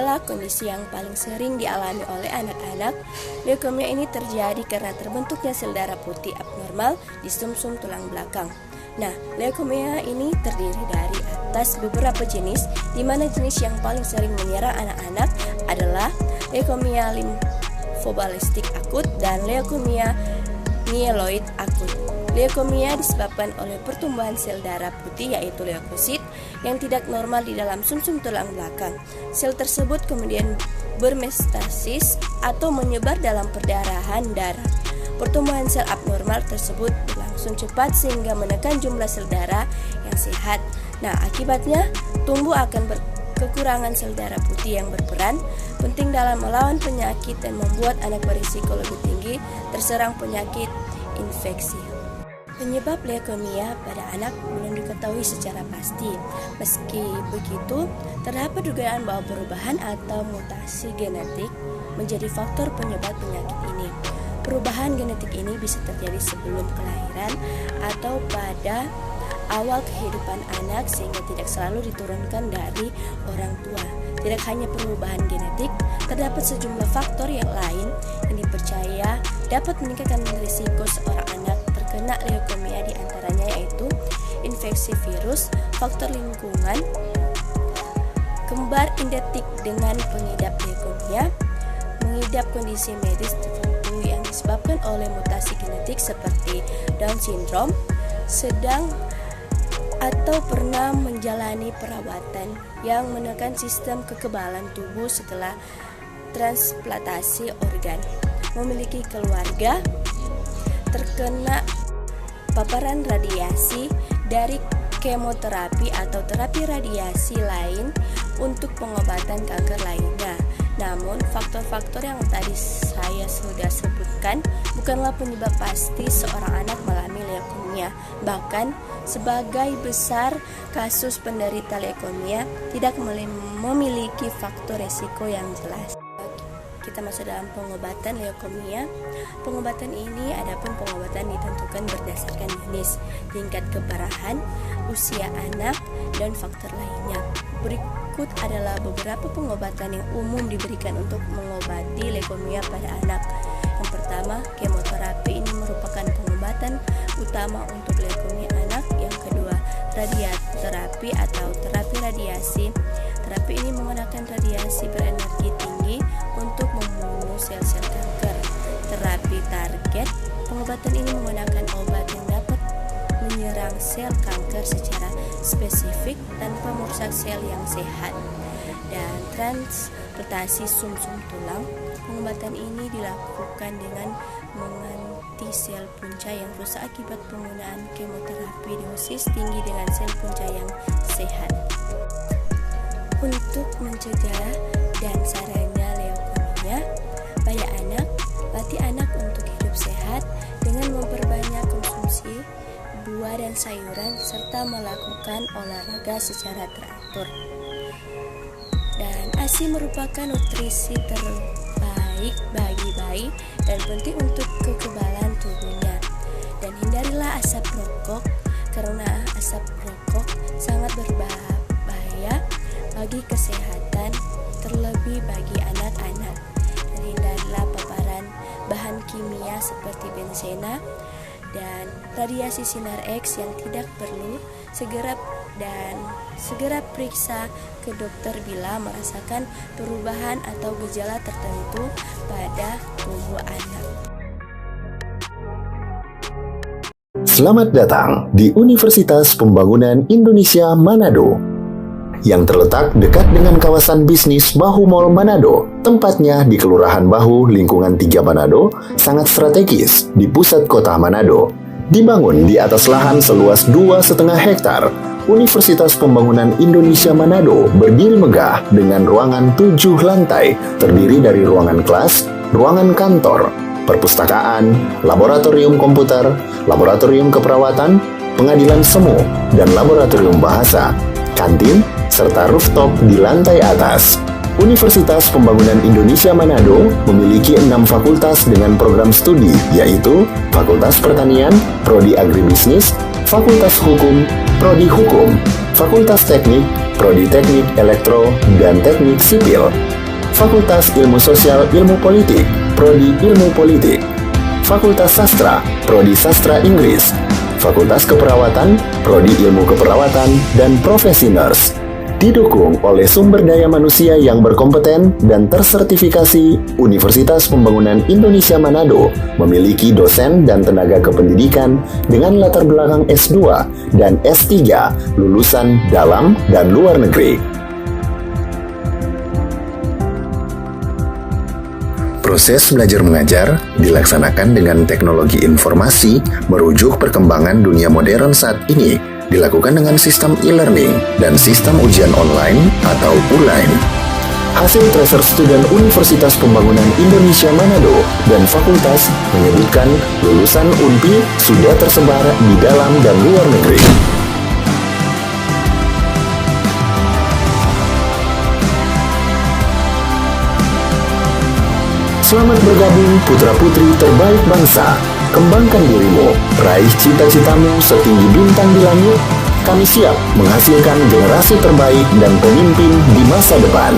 adalah kondisi yang paling sering dialami oleh anak-anak. Leukemia ini terjadi karena terbentuknya sel darah putih abnormal di sumsum tulang belakang. Nah, leukemia ini terdiri dari atas beberapa jenis, di mana jenis yang paling sering menyerang anak-anak adalah leukemia limfoblastik akut dan leukemia mieloid akut. Leukemia disebabkan oleh pertumbuhan sel darah putih yaitu leukosit yang tidak normal di dalam sumsum tulang belakang. Sel tersebut kemudian bermetastasis atau menyebar dalam perdarahan darah. Pertumbuhan sel abnormal tersebut berlangsung cepat sehingga menekan jumlah sel darah yang sehat. Nah, akibatnya tubuh akan kekurangan sel darah putih yang berperan penting dalam melawan penyakit dan membuat anak berisiko lebih tinggi terserang penyakit infeksi. Penyebab leukemia pada anak belum diketahui secara pasti. Meski begitu, terdapat dugaan bahwa perubahan atau mutasi genetik menjadi faktor penyebab penyakit ini. Perubahan genetik ini bisa terjadi sebelum kelahiran atau pada awal kehidupan anak sehingga tidak selalu diturunkan dari orang tua. Tidak hanya perubahan genetik, terdapat sejumlah faktor yang lain yang dipercaya dapat meningkatkan risiko seorang anak terkena leukemia, di antaranya yaitu infeksi virus, faktor lingkungan, kembar identik dengan pengidap leukemia, mengidap kondisi medis tertentu yang disebabkan oleh mutasi genetik seperti Down syndrome, sedang atau pernah menjalani perawatan yang menekan sistem kekebalan tubuh setelah transplantasi organ, memiliki keluarga terkena paparan radiasi dari kemoterapi atau terapi radiasi lain untuk pengobatan kanker lainnya. Namun, faktor-faktor yang tadi saya sudah sebutkan bukanlah penyebab pasti seorang anak mengalami leukemia. Bahkan, sebagai besar kasus penderita leukemia tidak memiliki faktor resiko yang jelas. Kita masuk dalam pengobatan leukemia. Pengobatan ini adapun pengobatan ditentukan berdasarkan jenis, tingkat keparahan, usia anak, dan faktor lainnya. Berikut adalah beberapa pengobatan yang umum diberikan untuk mengobati leukemia pada anak. Yang pertama, kemoterapi ini merupakan pengobatan utama untuk leukemia anak. Yang kedua, radioterapi atau terapi radiasi. Terapi ini menggunakan radiasi berenergi tinggi untuk membunuh sel-sel kanker. Terapi target, pengobatan ini menggunakan obat yang dapat menyerang sel kanker secara spesifik tanpa merusak sel yang sehat. Dan transplantasi sumsum tulang, pengobatan ini dilakukan dengan mengganti sel punca yang rusak akibat penggunaan kemoterapi dosis tinggi dengan sel punca yang sehat. Untuk mencegah dan sarana leukemia pada anak, latih anak untuk hidup sehat dengan memperbanyak konsumsi buah dan sayuran serta melakukan olahraga secara teratur. Dan ASI merupakan nutrisi terbaik bagi bayi dan penting untuk kekebalan tubuhnya. Dan hindarilah asap rokok karena asap rokok sangat berbahaya bagi kesehatan, terlebih bagi anak-anak. Dan hindarilah paparan bahan kimia seperti benzena dan radiasi sinar X yang tidak perlu. Segera periksa ke dokter bila merasakan perubahan atau gejala tertentu pada tubuh anak. Selamat datang di Universitas Pembangunan Indonesia Manado yang terletak dekat dengan kawasan bisnis Bahu Mall Manado. Tempatnya di Kelurahan Bahu, Lingkungan 3 Manado, sangat strategis di pusat kota Manado. Dibangun di atas lahan seluas 2,5 hektar, Universitas Pembangunan Indonesia Manado berdiri megah dengan ruangan 7 lantai, terdiri dari ruangan kelas, ruangan kantor, perpustakaan, laboratorium komputer, laboratorium keperawatan, pengadilan semu, dan laboratorium bahasa, kantin, serta rooftop di lantai atas. Universitas Pembangunan Indonesia Manado memiliki 6 fakultas dengan program studi, yaitu Fakultas Pertanian, Prodi Agribisnis, Fakultas Hukum, Prodi Hukum, Fakultas Teknik, Prodi Teknik Elektro, dan Teknik Sipil. Fakultas Ilmu Sosial Ilmu Politik, Prodi Ilmu Politik. Fakultas Sastra, Prodi Sastra Inggris. Fakultas Keperawatan, Prodi Ilmu Keperawatan, dan Profesi Nurse. Didukung oleh sumber daya manusia yang berkompeten dan tersertifikasi, Universitas Pembangunan Indonesia Manado memiliki dosen dan tenaga kependidikan dengan latar belakang S2 dan S3 lulusan dalam dan luar negeri. Proses belajar mengajar dilaksanakan dengan teknologi informasi merujuk perkembangan dunia modern saat ini, dilakukan dengan sistem e-learning dan sistem ujian online atau ULAIN. Hasil tracer student Universitas Pembangunan Indonesia Manado dan fakultas menyebutkan lulusan UNPI sudah tersebar di dalam dan luar negeri. Selamat bergabung putra-putri terbaik bangsa. Kembangkan dirimu, raih cita-citamu setinggi bintang di langit. Kami siap menghasilkan generasi terbaik dan pemimpin di masa depan.